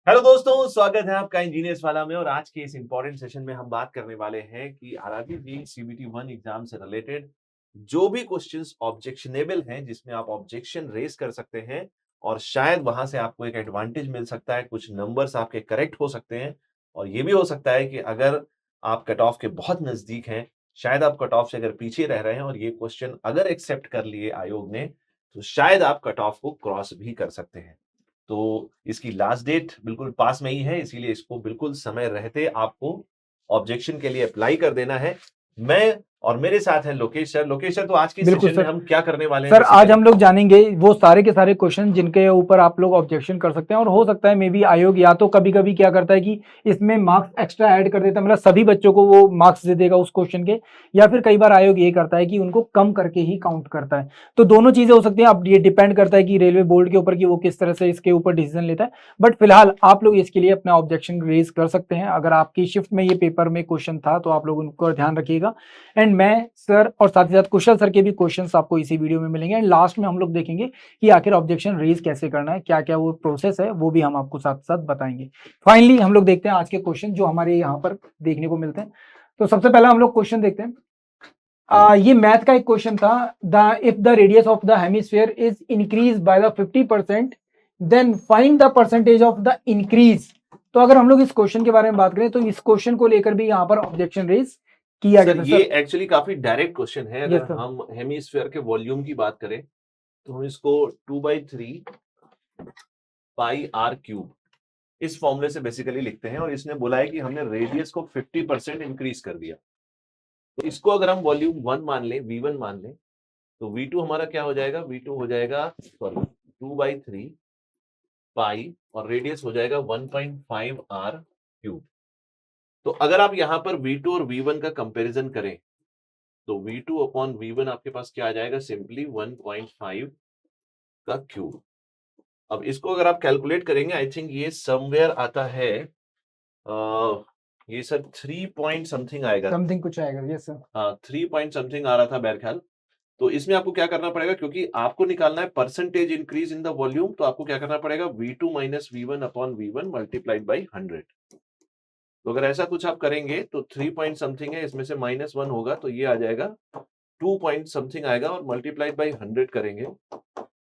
Hello दोस्तों, स्वागत है आपका इंजीनियर्स वाला में। और आज के इस इंपॉर्टेंट सेशन में हम बात करने वाले हैं कि आरआरबी जेईई सीबीटी 1 एग्जाम से रिलेटेड जो भी क्वेश्चंस ऑब्जेक्शनेबल हैं, जिसमें आप ऑब्जेक्शन रेज कर सकते हैं और शायद वहां से आपको एक एडवांटेज मिल सकता है, कुछ नंबर्स आपके करेक्ट हो सकते हैं। और ये भी हो सकता है कि अगर आप कट ऑफ के बहुत नजदीक हैं, शायद आप कट ऑफ से अगर पीछे रह रहे हैं और ये क्वेश्चन अगर एक्सेप्ट कर लिए आयोग ने, तो शायद आप कट ऑफ को क्रॉस भी कर सकते हैं। तो इसकी लास्ट डेट बिल्कुल पास में ही है, इसीलिए इसको बिल्कुल समय रहते आपको ऑब्जेक्शन के लिए अप्लाई कर देना है। मैं और मेरे साथ हैं लोकेश सर। लोकेश सर, तो आज की बिल्कुल सेशन में सर। हम क्या करने वाले हैं सर आज बेसिकली? हम लोग जानेंगे वो सारे के सारे क्वेश्चन जिनके ऊपर आप लोग ऑब्जेक्शन कर सकते हैं, और हो सकता है मे बी आयोग या तो कभी कभी क्या करता है कि इसमें मार्क्स एक्स्ट्रा ऐड कर देता है, मतलब सभी बच्चों को वो मार्क्स दे देगा उस क्वेश्चन के, या फिर कई बार आयोग ये करता है कि उनको कम करके ही काउंट करता है। तो दोनों चीजें हो सकती हैं। अब ये डिपेंड करता है कि रेलवे बोर्ड के ऊपर कि वो किस तरह से इसके ऊपर डिसीजन लेता है। बट फिलहाल आप लोग इसके लिए अपना ऑब्जेक्शन रेज कर सकते हैं। अगर आपकी शिफ्ट में ये पेपर में क्वेश्चन था तो आप लोग उनको ध्यान रखिएगा। एंड मैं सर और साथ ही साथ कुशल सर के भी क्वेश्चंस आपको इसी वीडियो में मिलेंगे। एंड लास्ट में हम लोग देखेंगे कि आखिर ऑब्जेक्शन रेज कैसे करना है, क्या क्या वो प्रोसेस है, वो भी हम आपको साथ साथ बताएंगे। फाइनली हम लोग देखते हैं आज के क्वेश्चन जो हमारे यहाँ पर देखने को मिलते हैं। तो सबसे पहला हम लोग क्वेश्चन देखते हैं। ये मैथ का एक क्वेश्चन था। If the radius of the hemisphere is increase by the 50%, then find the percentage of the increase. तो अगर हम लोग इस क्वेश्चन के बारे में बात करें तो इस क्वेश्चन को लेकर भी यहाँ पर ऑब्जेक्शन रेज किया गया सर, था ये सर। एक्चुअली काफी डायरेक्ट क्वेश्चन है। यस अगर सर। हम हेमीस्फीयर के वॉल्यूम की बात करें तो हम इसको 2/3 पाई आर क्यूब इस फॉर्मूले से बेसिकली लिखते हैं। और इसने बोला है कि हमने रेडियस को 50% इंक्रीज कर दिया। तो इसको अगर हम वॉल्यूम 1 मान लें, V1 मान लें, तो V2 हमारा क्या हो जाएगा? V2 हो जाएगा, सॉरी, 2/3 पाई और रेडियस हो जाएगा 1.5 आर क्यूब। तो अगर आप यहाँ पर V2 और V1 का कंपैरिजन करें तो V2 अपॉन V1 आपके पास क्या आ जाएगा? सिंपली 1.5 का क्यूब। अब इसको अगर आप कैलकुलेट करेंगे, आई थिंक ये समवेयर आता है, ये सर 3 पॉइंट समथिंग आएगा। समथिंग कुछ आएगा। Yes sir. हाँ, 3 पॉइंट समथिंग आ रहा था मेरे ख्याल। तो इसमें आपको क्या करना पड़ेगा, क्योंकि आपको निकालना है percentage increase in the volume, तो आपको क्या करना पड़ेगा? V2 minus V1 upon V1 multiplied by 100। तो अगर ऐसा कुछ आप करेंगे तो 3 पॉइंट समथिंग है, इसमें से -1 होगा तो ये आ जाएगा 2 पॉइंट समथिंग आएगा, और मल्टीप्लाइड बाई 100 करेंगे।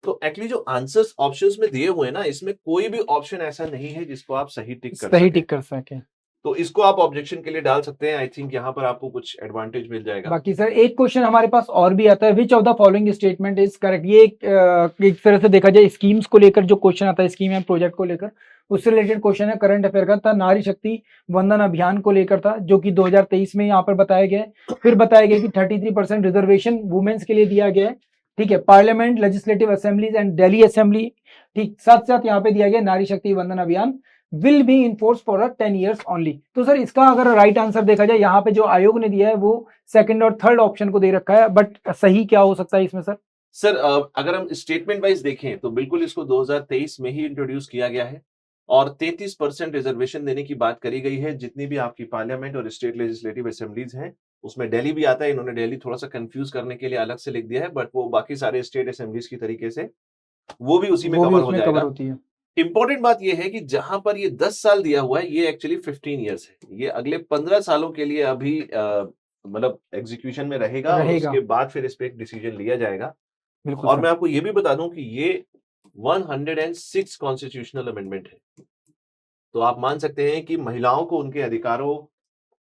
तो एक्चुअली जो आंसर्स ऑप्शंस में दिए हुए हैं ना, इसमें कोई भी ऑप्शन ऐसा नहीं है जिसको आप सही टिक कर सही सकें। टिक कर सके। तो इसको आप ऑब्जेक्शन के लिए डाल सकते हैं। आई थिंक यहाँ पर आपको कुछ एडवांटेज मिल जाएगा। बाकी सर एक क्वेश्चन हमारे पास और भी आता है, which of the following statement is correct. ये एक तरह से देखा जाए स्कीम्स को लेकर जो क्वेश्चन आता है, स्कीम एंड प्रोजेक्ट को लेकर, उससे रिलेटेड क्वेश्चन है। करंट अफेयर का था, नारी शक्ति वंदन अभियान को लेकर था, जो कि 2023 में यहाँ पर बताया गया है। फिर बताया गया कि 33% रिजर्वेशन वुमेन्स के लिए दिया गया है। ठीक है, parliament, legislative assemblies and Delhi assembly. ठीक, साथ साथ यहाँ पे दिया गया नारी शक्ति वंदन अभियान will be enforce for 10 years only. तो सर इसका अगर राइट आंसर देखा जाए, यहाँ पे जो आयोग ने दिया है वो सेकंड और थर्ड ऑप्शन को दे रखा है, बट सही क्या हो सकता है इसमें सर? सर, अगर हम स्टेटमेंट वाइज देखें तो बिल्कुल इसको 2023 में ही इंट्रोड्यूस किया गया है, और 33% रिजर्वेशन देने की बात करी गई है। जितनी भी आपकी पार्लियामेंट और स्टेट लेजिस्लेटिव असेंबलीज हैं, उसमें दिल्ली भी आता है। इन्होंने दिल्ली थोड़ा सा कंफ्यूज करने के लिए अलग से लिख दिया है, बट वो बाकी सारे स्टेट असेंबलीज की तरीके से वो भी उसी में वो भी कवर हो उसमें कवर जाएगा। होती है। इंपॉर्टेंट बात यह है कि जहां पर ये 10 साल दिया हुआ है, ये एक्चुअली 15 ईयर्स है। ये अगले 15 सालों के लिए अभी मतलब एग्जीक्यूशन में रहेगा, और रहेगा। उसके बाद फिर इस पे एक डिसीजन लिया जाएगा। बिल्कुल और सर। मैं आपको ये भी बता दूं कि ये 106 कॉन्स्टिट्यूशनल अमेंडमेंट है। तो आप मान सकते हैं कि महिलाओं को उनके अधिकारों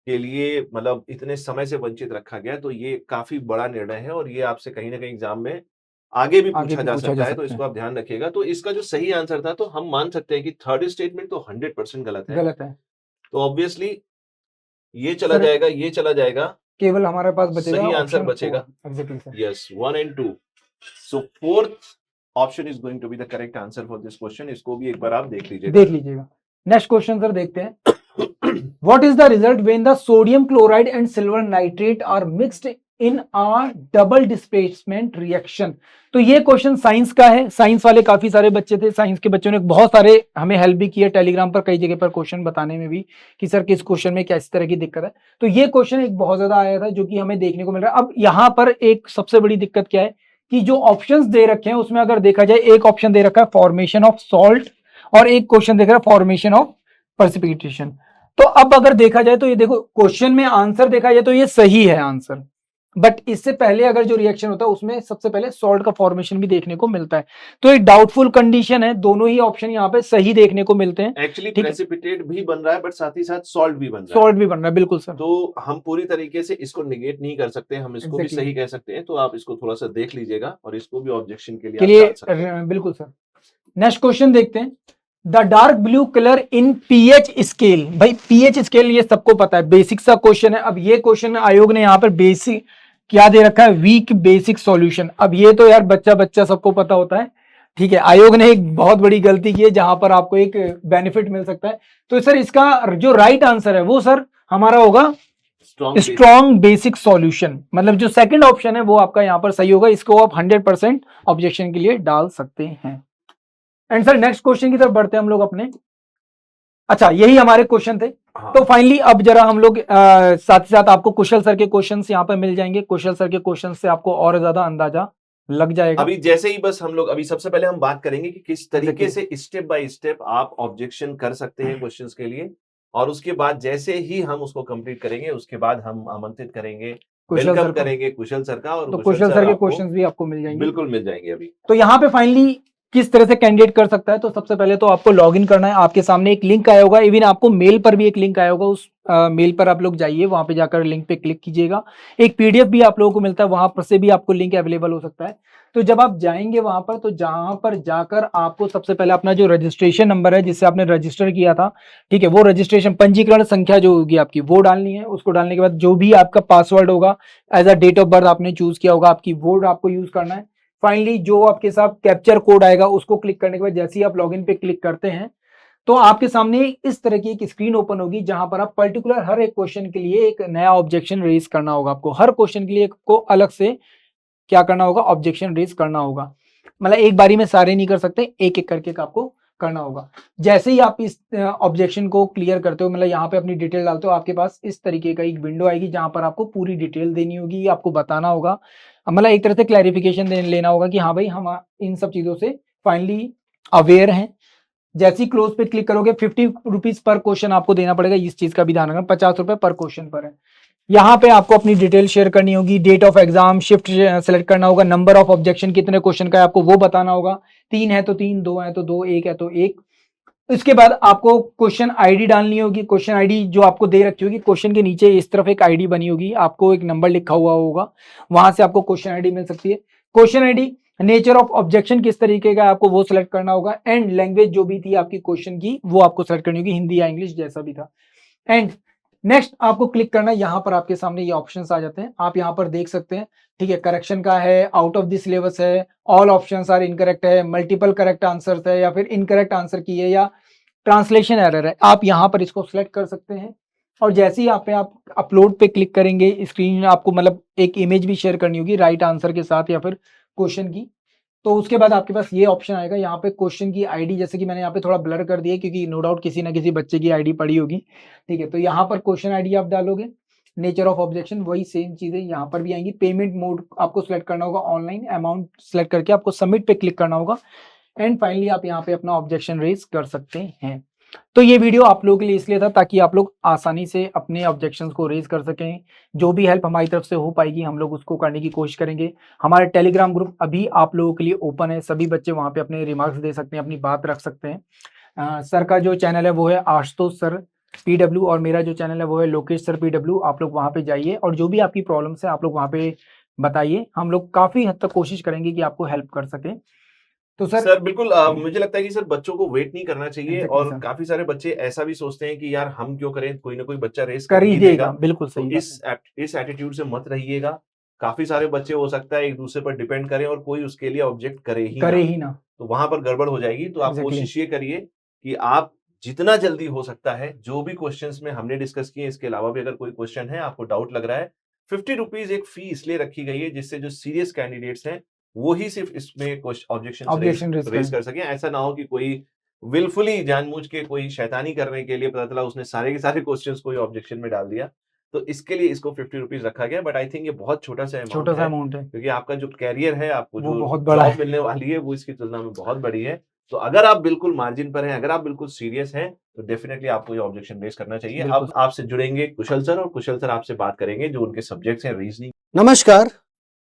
के लिए मतलब इतने समय से वंचित रखा गया, तो ये काफी बड़ा निर्णय है, और ये आपसे कहीं ना कहीं एग्जाम में आगे भी आगे पूछा भी जा पूछा जा सकता है। तो सकता है। इसको आप ध्यान रखिएगा। तो इसका जो सही आंसर था, तो हम मान सकते हैं कि थर्ड स्टेटमेंट तो 100% गलत है। गलत है तो ऑब्वियसली ये चला सर। जाएगा, ये चला जाएगा, केवल हमारे पास बचेगा सही आंसर ऑप्शन बचेगा। 4। Exactly sir. Yes, 1 and 2। So fourth option is going to be the correct answer for this question. इसको भी एक बार आप देख लीजिएगा। देख लीजिएगा। नेक्स्ट क्वेश्चन सर देखते हैं। What is the result when the sodium chloride and silver nitrate are mixed in a double displacement reaction? तो ये क्वेश्चन साइंस का है। साइंस वाले काफी सारे बच्चे थे, साइंस के बच्चों ने बहुत सारे हमें हेल्प भी किया टेलीग्राम पर, कई जगह पर क्वेश्चन बताने में भी कि सर किस क्वेश्चन में किस तरह की दिक्कत है। तो ये क्वेश्चन एक बहुत ज्यादा आया था जो कि हमें देखने को मिल रहा है। अब यहाँ पर एक सबसे बड़ी दिक्कत क्या है कि जो ऑप्शंस दे रखे हैं उसमें अगर देखा जाए, एक ऑप्शन दे रखा है फॉर्मेशन ऑफ सॉल्ट, और एक क्वेश्चन देख रहा है फॉर्मेशन ऑफ प्रेसिपिटेशन। तो अब अगर देखा जाए तो ये देखो क्वेश्चन में आंसर देखा जाए तो ये सही है आंसर, बट इससे पहले अगर जो रिएक्शन होता है उसमें सबसे पहले सॉल्ट का फॉर्मेशन भी देखने को मिलता है। तो एक डाउटफुल कंडीशन है, दोनों ही ऑप्शन यहाँ पे सही देखने को मिलते हैं। एक्चुअली ठीक है, प्रेसिपिटेट भी बन रहा है बट साथ ही साथ सॉल्ट भी बन रहा है, सॉल्ट भी बन रहा है, बिल्कुल सर। तो हम पूरी तरीके से इसको निगेट नहीं कर सकते, हम इसको भी Exactly. सही कह सकते हैं। तो आप इसको थोड़ा सा देख लीजिएगा और इसको भी ऑब्जेक्शन के लिए के आप लिए डाल सकते हैं। बिल्कुल सर। नेक्स्ट क्वेश्चन देखते हैं, the dark blue colour in pH scale. भाई पीएच स्केल ये सबको पता है, बेसिक सा क्वेश्चन है। अब ये क्वेश्चन आयोग ने यहाँ पर बेसिक क्या दे रखा है, वीक बेसिक सॉल्यूशन। अब ये तो यार बच्चा बच्चा सबको पता होता है, ठीक है। आयोग ने एक बहुत बड़ी गलती की है जहां पर आपको एक बेनिफिट मिल सकता है। तो सर इसका जो राइट आंसर है वो सर हमारा होगा स्ट्रॉन्ग बेसिक सॉल्यूशन, मतलब जो सेकंड ऑप्शन है वो आपका यहाँ पर सही होगा। इसको आप 100% ऑब्जेक्शन के लिए डाल सकते हैं। एंड सर नेक्स्ट क्वेश्चन की तरफ बढ़ते हैं हम लोग अपने। अच्छा यही हमारे क्वेश्चन थे। हाँ। तो फाइनली अब जरा हम लोग साथ ही साथ आपको कुशल सर के क्वेश्चंस यहाँ पर मिल जाएंगे। कुशल सर के क्वेश्चन से आपको और ज्यादा अंदाजा लग जाएगा। अभी जैसे ही बस हम लोग अभी सबसे पहले हम बात करेंगे कि किस तरीके Exactly. से स्टेप बाय स्टेप आप ऑब्जेक्शन कर सकते हैं क्वेश्चंस के लिए, और उसके बाद जैसे ही हम उसको कंप्लीट करेंगे उसके बाद हम आमंत्रित करेंगे, कुशल वेलकम सर को। करेंगे कुशल सर का, और तो कुशल कुशल सर सर के आपको क्वेश्चंस भी आपको मिल जाएंगे। बिल्कुल मिल जाएंगे अभी। तो यहाँ पे फाइनली किस तरह से कैंडिडेट कर सकता है, तो सबसे पहले तो आपको लॉगिन करना है। आपके सामने एक लिंक आया होगा, इवन आपको मेल पर भी एक लिंक आया होगा, उस मेल पर आप लोग जाइए, वहां पे जाकर लिंक पे क्लिक कीजिएगा। एक पीडीएफ भी आप लोगों को मिलता है, वहां पर से भी आपको लिंक अवेलेबल हो सकता है। तो जब आप जाएंगे वहां पर, तो जहां पर जाकर आपको सबसे पहले अपना जो रजिस्ट्रेशन नंबर है जिससे आपने रजिस्टर किया था, ठीक है, वो रजिस्ट्रेशन पंजीकरण संख्या जो होगी आपकी वो डालनी है। उसको डालने के बाद जो भी आपका पासवर्ड होगा as a date of birth आपने चूज किया होगा आपकी, वो आपको यूज करना है। फाइनली जो आपके साथ कैप्चर कोड आएगा उसको क्लिक करने के बाद जैसे ही आप लॉगिन पे क्लिक करते हैं तो आपके सामने इस तरह की एक स्क्रीन ओपन होगी जहां पर आप पर्टिकुलर हर एक क्वेश्चन के लिए एक नया ऑब्जेक्शन रेज करना होगा। आपको हर क्वेश्चन के लिए को अलग से क्या करना होगा, ऑब्जेक्शन रेज करना होगा। मतलब एक बारी में सारे नहीं कर सकते, एक एक करके आपको करना होगा। जैसे ही आप इस ऑब्जेक्शन को क्लियर करते हो, मतलब यहाँ पे अपनी डिटेल डालते हो, आपके पास इस तरीके का एक विंडो आएगी जहां पर आपको पूरी डिटेल देनी होगी, आपको बताना होगा, मतलब एक तरह से क्लैरिफिकेशन लेना होगा कि हाँ भाई हम इन सब चीजों से फाइनली अवेयर हैं। जैसे ही क्लोज पे क्लिक करोगे 50 रुपीज पर क्वेश्चन आपको देना पड़ेगा, इस चीज का भी ध्यान रखना, 50 रुपए पर क्वेश्चन पर है। यहाँ पे आपको अपनी डिटेल शेयर करनी होगी, date of exam shift select करना होगा, नंबर ऑफ ऑब्जेक्शन कितने क्वेश्चन का है आपको वो बताना होगा, 3 है तो 3, 2 है तो 2, 1 है तो 1। इसके बाद आपको क्वेश्चन आईडी डालनी होगी। क्वेश्चन आईडी जो आपको दे रखी होगी, क्वेश्चन के नीचे इस तरफ एक आईडी बनी होगी, आपको एक नंबर लिखा हुआ होगा, वहां से आपको क्वेश्चन आईडी मिल सकती है। Question ID, nature of objection किस तरीके का आपको वो सिलेक्ट करना होगा, एंड लैंग्वेज जो भी थी आपकी क्वेश्चन की वो आपको सिलेक्ट करनी होगी, हिंदी या इंग्लिश जैसा भी था। एंड नेक्स्ट आपको क्लिक करना है। यहाँ पर आपके सामने ये ऑप्शंस आ जाते हैं, आप यहाँ पर देख सकते हैं, ठीक है। करेक्शन का है, आउट ऑफ द सिलेबस है, ऑल ऑप्शंस आर इनकरेक्ट है, मल्टीपल करेक्ट आंसर है, या फिर इनकरेक्ट आंसर की है, या ट्रांसलेशन एरर है। आप यहाँ पर इसको सिलेक्ट कर सकते हैं। और जैसे ही आप अपलोड पे क्लिक करेंगे, स्क्रीन आपको मतलब एक इमेज भी शेयर करनी होगी राइट आंसर के साथ या फिर क्वेश्चन की। तो उसके बाद आपके पास ये ऑप्शन आएगा, यहाँ पे क्वेश्चन की आईडी, जैसे कि मैंने यहाँ पे थोड़ा ब्लर कर दिया क्योंकि नो डाउट किसी ना किसी बच्चे की आईडी पड़ी होगी, ठीक है। तो यहाँ पर क्वेश्चन आईडी आप डालोगे, नेचर ऑफ ऑब्जेक्शन वही सेम चीजें यहाँ पर भी आएंगी। पेमेंट मोड आपको सिलेक्ट करना होगा, ऑनलाइन अमाउंट सेलेक्ट करके आपको सबमिट पे क्लिक करना होगा। एंड फाइनली आप यहाँ पे अपना ऑब्जेक्शन रेज कर सकते हैं। तो ये वीडियो आप लोगों के लिए इसलिए था ताकि आप लोग आसानी से अपने ऑब्जेक्शंस को रेज कर सकें। जो भी हेल्प हमारी तरफ से हो पाएगी हम लोग उसको करने की कोशिश करेंगे। हमारे टेलीग्राम ग्रुप अभी आप लोगों के लिए ओपन है, सभी बच्चे वहाँ पे अपने रिमार्क्स दे सकते हैं, अपनी बात रख सकते हैं। सर का जो चैनल है वो है आशुतोष सर PW, और मेरा जो चैनल है वो है लोकेश सर PW। आप लोग वहाँ पे जाइए और जो भी आपकी प्रॉब्लम्स है आप लोग वहाँ पे बताइए, हम लोग काफ़ी हद तक कोशिश करेंगे कि आपको हेल्प कर सकें। तो सर बिल्कुल मुझे लगता है कि सर बच्चों को वेट नहीं करना चाहिए, Exactly, और सर। काफी सारे बच्चे ऐसा भी सोचते हैं कि यार हम क्यों करें, कोई ना कोई बच्चा रेस कर कर ही ही देगा, देगा। बिल्कुल तो सही बात है। इस एटीट्यूड से मत रहिएगा। काफी सारे बच्चे हो सकता है एक दूसरे पर डिपेंड करें और कोई उसके लिए ऑब्जेक्ट करे ही करे ना, ही ना। तो वहां पर गड़बड़ हो जाएगी। तो आप एग्जैक्टली। कोशिश ये करिए कि आप जितना जल्दी हो सकता है जो भी क्वेश्चंस में हमने डिस्कस किए, इसके अलावा भी अगर कोई क्वेश्चन है आपको डाउट लग रहा है, 50 रुपीज एक फी इसलिए रखी गई है जिससे जो सीरियस कैंडिडेट्स हैं वो ही सिर्फ इसमें ऑब्जेक्शन ऑब्जेक्शन रेज रेज करें। कर सके। ऐसा ना हो कि कोई विलफुली जानबूझ के कोई शैतानी करने के लिए पता चला उसने सारे के सारे क्वेश्चंस कोई ऑब्जेक्शन में डाल दिया। तो इसके लिए इसको 50 रुपीज रखा गया, बट आई थिंक ये बहुत छोटा सा अमाउंट छोटा सा है, अमाउंट है, क्योंकि आपका जो कैरियर है, आपको वो जो बहुत बड़ा जॉब है। मिलने वाली है वो इसकी तुलना में बहुत बड़ी है। तो अगर आप बिल्कुल मार्जिन पर हैं, अगर आप बिल्कुल सीरियस हैं, तो डेफिनेटली आपको ये ऑब्जेक्शन रेज करना चाहिए। बिल्कुल। अब आपसे जुड़ेंगे कुशल सर, और कुशल सर आपसे बात करेंगे जो उनके सब्जेक्ट्स हैं रीजनिंग। नमस्कार।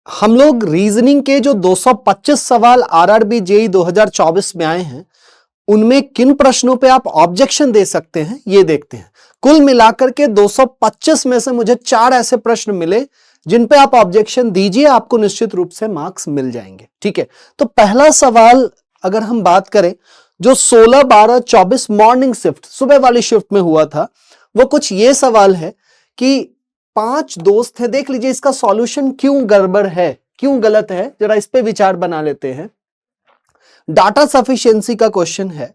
हम लोग रीजनिंग के जो 225 सवाल आरआरबी जेईई 2024 में आए हैं, उनमें किन प्रश्नों पे आप ऑब्जेक्शन दे सकते हैं ये देखते हैं। कुल मिलाकर के 225 में से मुझे 4 ऐसे प्रश्न मिले जिन पे आप ऑब्जेक्शन दीजिए, आपको निश्चित रूप से मार्क्स मिल जाएंगे। ठीक है, तो पहला सवाल अगर हम बात करें, जो 16, 12, 24 मॉर्निंग शिफ्ट, सुबह वाली शिफ्ट में हुआ था, वो कुछ ये सवाल है कि 5 दोस्त हैं। देख लीजिए इसका सॉल्यूशन क्यों गड़बड़ है, क्यों गलत है, जरा इस पे विचार बना लेते हैं। डाटा सफिशिएंसी का क्वेश्चन है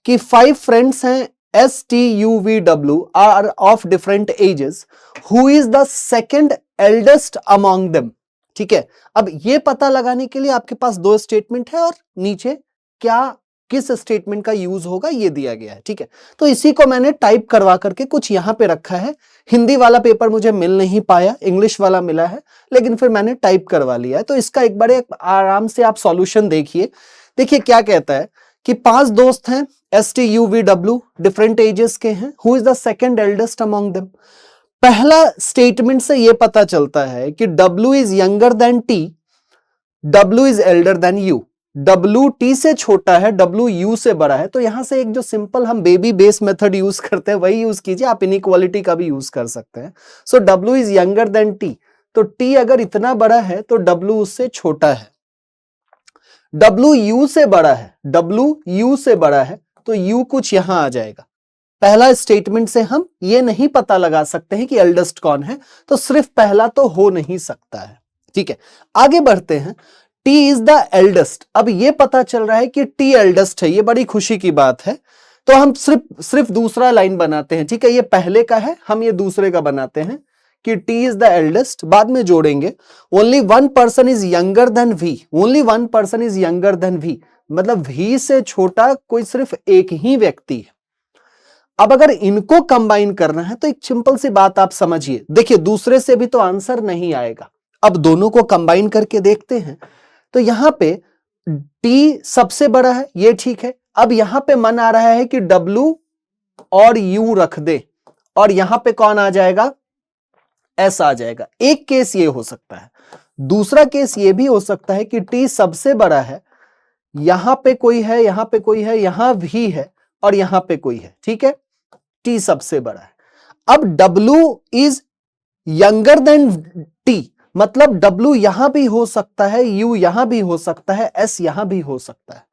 कि 5 फ्रेंड्स हैं, STUVW are of different ages, who is the second eldest among them। ठीक है, अब ये पता लगाने के लिए आपके पास 2 स्टेटमेंट है और नीचे क्या किस स्टेटमेंट का यूज होगा ये दिया गया है। ठीक है, तो इसी को मैंने टाइप करवा करके कुछ यहां पे रखा है। हिंदी वाला पेपर मुझे मिल नहीं पाया, इंग्लिश वाला मिला है, लेकिन फिर मैंने टाइप करवा लिया है। तो इसका एक बड़े आराम से आप सॉल्यूशन देखिए। देखिए क्या कहता है कि 5 दोस्त हैं, STUVW डिफरेंट एजेस के हैं, who is the second eldest among them. पहला स्टेटमेंट से यह पता चलता है कि W is younger than T, W is elder than U। W T से छोटा है, W U से बड़ा है। तो यहां से एक जो सिंपल हम बेबी बेस मेथड यूज करते हैं वही यूज कीजिए, आप इनइक्वालिटी का भी यूज कर सकते हैं। सो W is younger than T, तो T अगर इतना बड़ा है तो W उससे छोटा है। W U से बड़ा है, W U से बड़ा है, तो U कुछ यहां आ जाएगा। पहला स्टेटमेंट से हम ये नहीं पता लगा सकते हैं कि एल्डेस्ट कौन है, तो सिर्फ पहला तो हो नहीं सकता है। ठीक है, आगे बढ़ते हैं। T इज द एल्डेस्ट, अब ये पता चल रहा है कि T एल्डेस्ट है, ये बड़ी खुशी की बात है। तो हम सिर्फ दूसरा लाइन बनाते हैं। ठीक है, ये पहले का है, हम ये दूसरे का बनाते हैं कि T इज द एल्डेस्ट, बाद में जोड़ेंगे only 1 person is younger then V, only 1 person is younger then V, मतलब V से छोटा कोई सिर्फ एक ही व्यक्ति है। अब अगर इनको कंबाइन करना है तो एक सिंपल सी बात आप समझिए। देखिए दूसरे से भी तो आंसर नहीं आएगा, अब दोनों को कंबाइन करके देखते हैं। तो यहां पे T सबसे बड़ा है, ये ठीक है। अब यहां पे मन आ रहा है कि W और U रख दे, और यहां पे कौन आ जाएगा, S आ जाएगा। एक केस ये हो सकता है। दूसरा केस ये भी हो सकता है कि T सबसे बड़ा है, यहां पे कोई है, यहां पे कोई है, यहां भी है, और यहां पे कोई है। ठीक है, T सबसे बड़ा है। अब W is younger than T, मतलब W यहां भी हो सकता है, U यहां भी हो सकता है, S यहां भी हो सकता है।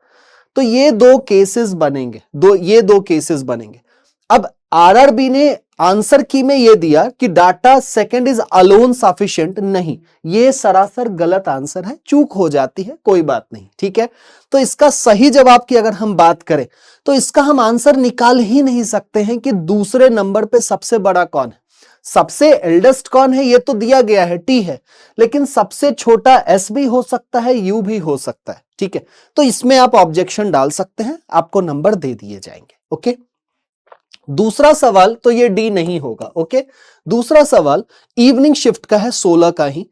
तो ये 2 केसेस बनेंगे, ये 2 केसेस बनेंगे। अब आरआरबी ने आंसर की में ये दिया कि data second is alone sufficient, नहीं, ये सरासर गलत आंसर है, चूक हो जाती है, कोई बात नहीं। ठीक है, तो इसका सही जवाब की अगर हम बात करें तो इसका हम आंसर निकाल ही नहीं सकते हैं कि दूसरे नंबर पे सबसे बड़ा कौन है। सबसे एल्डेस्ट कौन है ये तो दिया गया है, T है, लेकिन सबसे छोटा S भी हो सकता है, U भी हो सकता है। ठीक है, तो इसमें आप ऑब्जेक्शन डाल सकते हैं, आपको नंबर दे दिए जाएंगे। ओके, दूसरा सवाल तो ये D नहीं होगा। ओके, दूसरा सवाल इवनिंग शिफ्ट का है, 16 का ही।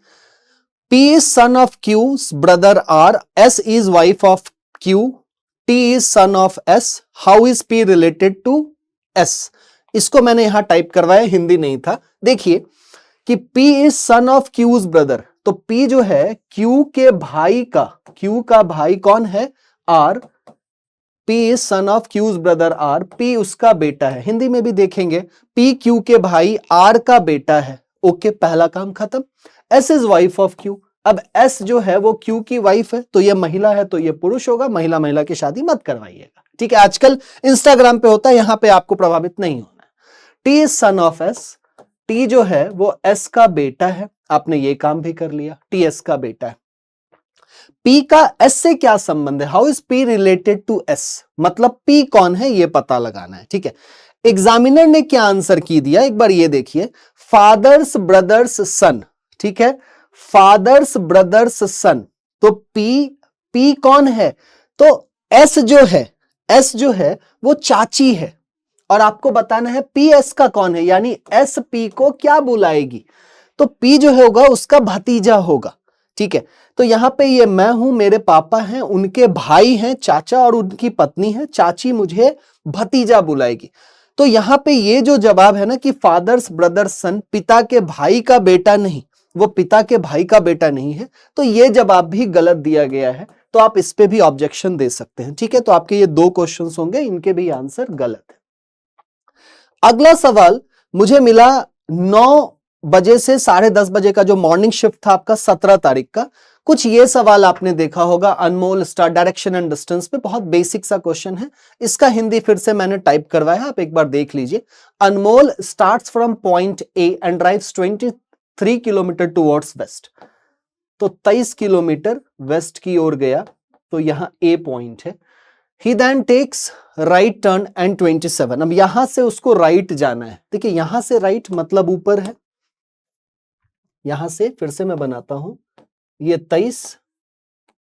P is son of Q's brother R, S is wife of Q, T is son of S, how is P related to S। इसको मैंने यहां टाइप करवाया, हिंदी नहीं था। देखिए कि P is son of Q's brother, तो P जो है Q के भाई का, Q का भाई कौन है, R। P is son of Q's brother R, P उसका बेटा है। हिंदी में भी देखेंगे P Q के भाई R का बेटा है। ओके, पहला काम खत्म। S is wife of Q, अब S जो है वो Q की वाइफ है, तो ये महिला है तो ये पुरुष होगा, महिला महिला की शादी मत करवाइएगा। ठीक है, आजकल इंस्टाग्राम पे होता है, यहां पे आपको प्रभावित नहीं होना है। T is son of S, T जो है वो S का बेटा है, आपने ये काम भी कर लिया, T S का बेटा है। P का S से क्या संबंध है, how is P related to S, मतलब P कौन है ये पता लगाना है। ठीक है, एग्जामिनर ने क्या आंसर की दिया, एक बार ये देखिए, फादर्स ब्रदर्स सन। ठीक है, फादर्स ब्रदर्स सन, तो P कौन है, तो S जो है वो चाची है, और आपको बताना है P S का कौन है, यानी S P को क्या बुलाएगी, तो P जो होगा उसका भतीजा होगा। ठीक है, तो यहां पे ये मैं हूं, मेरे पापा हैं, उनके भाई हैं चाचा और उनकी पत्नी है, चाची मुझे भतीजा बुलाएगी। तो यहां पे ये जो जवाब है ना कि फादर्स ब्रदर सन, पिता के भाई का बेटा नहीं, वो पिता के भाई का बेटा नहीं है, तो ये जवाब भी गलत दिया गया है। तो आप इस पे भी ऑब्जेक्शन दे सकते हैं। ठीक है, तो आपके ये 2 क्वेश्चंस होंगे, इनके भी आंसर गलत है। अगला सवाल मुझे मिला 9 बजे से 10:30 बजे का जो मॉर्निंग शिफ्ट था आपका 17 तारीख का। कुछ ये सवाल आपने देखा होगा, अनमोल स्टार डायरेक्शन एंड डिस्टेंस पे, बहुत बेसिक सा क्वेश्चन है। इसका हिंदी फिर से मैंने टाइप करवाया, आप एक बार देख लीजिए। Anmol starts from point A and drives 23 kilometre towards west. तो 23 किलोमीटर वेस्ट की ओर गया, तो यहां ए पॉइंट है। He then takes right turn and 27। अब यहां से उसको राइट जाना है। देखिए यहां से राइट मतलब ऊपर है, यहां से फिर से मैं बनाता हूं, ये 23,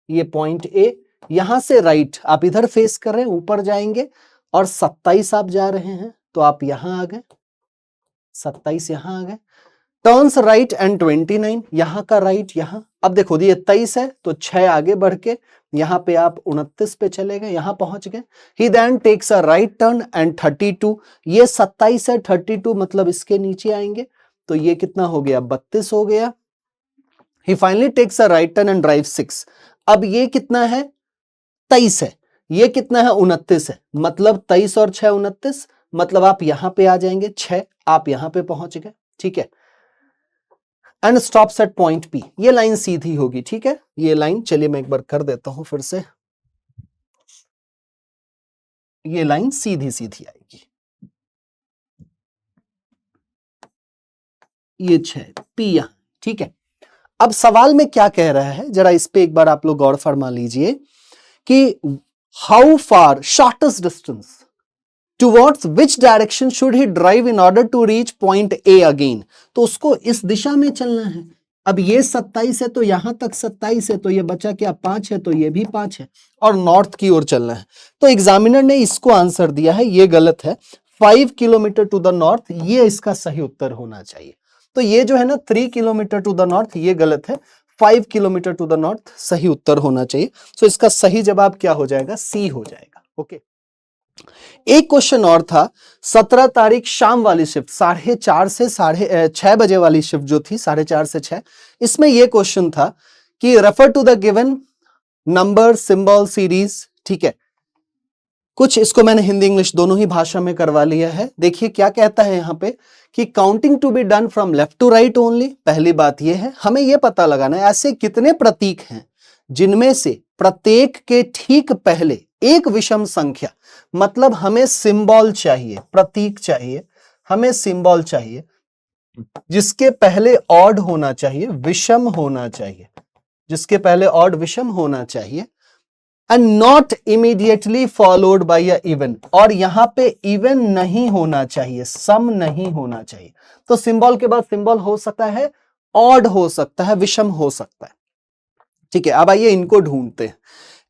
ये पॉइंट ए, यहां से राइट आप इधर फेस कर रहे हैं, ऊपर जाएंगे, और 27 आप जा रहे हैं, तो आप यहां आ गए, 27 यहां आ गए। टर्न्स राइट एंड 29, यहां का राइट यहां। अब देखो ये 23 है, तो 6 आगे बढ़ के यहां पे आप 29 पे चले गए, यहां पहुंच गए। He then takes a right turn and 32, ये 27 है, 32 मतलब इसके नीचे आएंगे, तो ये कितना हो गया, 32 हो गया। He finally takes a right turn and drive 6। अब ये कितना है, 23 है, ये कितना है, 29 है, मतलब 23 और 6 29, मतलब आप यहां पे आ जाएंगे, 6 आप यहां पे पहुंच गए। ठीक है, and stops at point P. ये लाइन सीधी होगी। ठीक है, ये लाइन चलिए मैं एक बार कर देता हूं फिर से, ये लाइन सीधी सीधी आएगी, ये 6 पी यहां। ठीक है, अब सवाल में क्या कह रहा है, जरा इस पे एक बार आप लोग गौर फरमा लीजिए कि how far shortest distance towards which direction should he drive in order to reach point A again. तो उसको इस दिशा में चलना है। अब ये 27 है, तो यहां तक 27 है, तो ये बचा क्या, 5 है, तो ये भी 5 है, और नॉर्थ की ओर चलना है। तो एग्जामिनर ने इसको आंसर दिया है, ये गलत है। 5 किलोमीटर टू द नॉर्थ, ये इसका सही उत्तर होना चाहिए। तो ये जो है ना 3 किलोमीटर टू द नॉर्थ, ये गलत है। 5 किलोमीटर टू द नॉर्थ सही उत्तर होना चाहिए। तो इसका सही जवाब क्या हो जाएगा, सी हो जाएगा। ओके, एक क्वेश्चन और था, 17 तारीख शाम वाली शिफ्ट 4:30 से 6:30 बजे वाली शिफ्ट जो थी, 4:30 से 6, इसमें यह क्वेश्चन था कि refer to the given number symbol series. ठीक है, कुछ इसको मैंने हिंदी इंग्लिश दोनों ही भाषा में करवा लिया है। देखिए क्या कहता है यहां पे कि counting to be done from left to right only. पहली बात यह है, हमें यह पता लगाना है ऐसे कितने प्रतीक हैं जिनमें से प्रत्येक के ठीक पहले एक विषम संख्या, मतलब हमें सिंबल चाहिए, प्रतीक चाहिए, हमें सिंबल चाहिए जिसके पहले ऑड होना चाहिए, विषम होना चाहिए, जिसके पहले ऑड विषम होना चाहिए, and not immediately followed by a even, और यहां पे इवन नहीं होना चाहिए, सम नहीं होना चाहिए। तो सिंबल के बाद सिंबल हो सकता है, ऑड हो सकता है, विषम हो सकता है। ठीक है, अब आइए इनको ढूंढते हैं।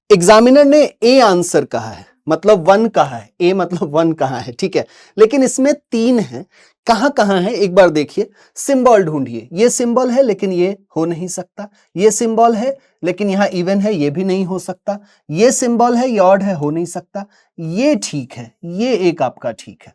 एग्जामिनर ने ए आंसर कहा है, मतलब 1 कहा है, ए मतलब 1 कहा है। ठीक है, लेकिन इसमें 3 है, कहां कहां है एक बार देखिए, सिंबल ढूंढिए। ये सिंबल है लेकिन ये हो नहीं सकता, ये सिंबल है लेकिन यहां इवन है, ये भी नहीं हो सकता, ये सिंबल है, ये ऑड है, हो नहीं सकता, ये ठीक है, ये एक आपका ठीक है।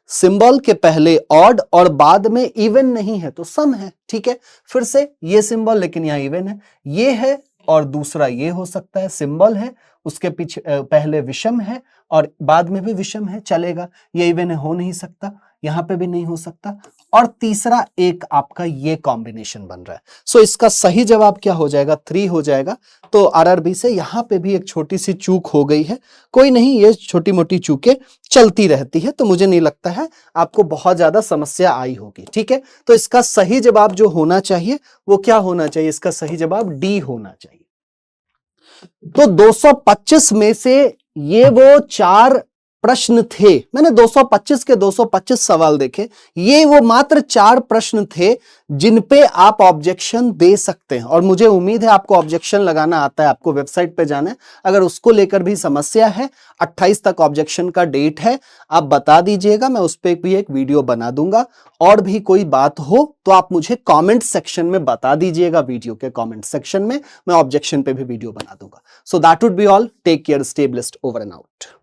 सिंबल के पहले ऑड और बाद में इवन नहीं है तो सम है। ठीक है, फिर से ये सिंबल लेकिन यहां इवन है, ये है और दूसरा ये हो सकता है, सिंबल है उसके पीछे पहले विषम है और बाद में भी विषम है, चलेगा। ये इवन हो नहीं सकता, यहां पे भी नहीं हो सकता, और तीसरा एक आपका ये कॉम्बिनेशन बन रहा है। सो इसका सही जवाब क्या हो जाएगा, 3 हो जाएगा। तो आरआरबी से यहां पे भी एक छोटी सी चूक हो गई है, कोई नहीं, ये छोटी मोटी चूकें चलती रहती है, तो मुझे नहीं लगता है आपको बहुत ज्यादा समस्या आई होगी। ठीक है, तो इसका सही जवाब जो होना चाहिए वो क्या होना चाहिए, इसका सही जवाब डी होना चाहिए। तो 225 में से ये वो 4 प्रश्न थे, मैंने 225 के 225 सवाल देखे, ये वो मात्र 4 प्रश्न थे जिन पे आप ऑब्जेक्शन दे सकते हैं। और मुझे उम्मीद है आपको ऑब्जेक्शन लगाना आता है, आपको वेबसाइट पे जाना है। अगर उसको लेकर भी समस्या है, 28 तक ऑब्जेक्शन का डेट है, आप बता दीजिएगा, मैं उस पर भी एक वीडियो बना दूंगा। और भी कोई बात हो तो आप मुझे कमेंट सेक्शन में बता दीजिएगा, वीडियो के कमेंट सेक्शन में मैं ऑब्जेक्शन पे भी वीडियो बना दूंगा। So that would be all, take care, stay blessed, over and out.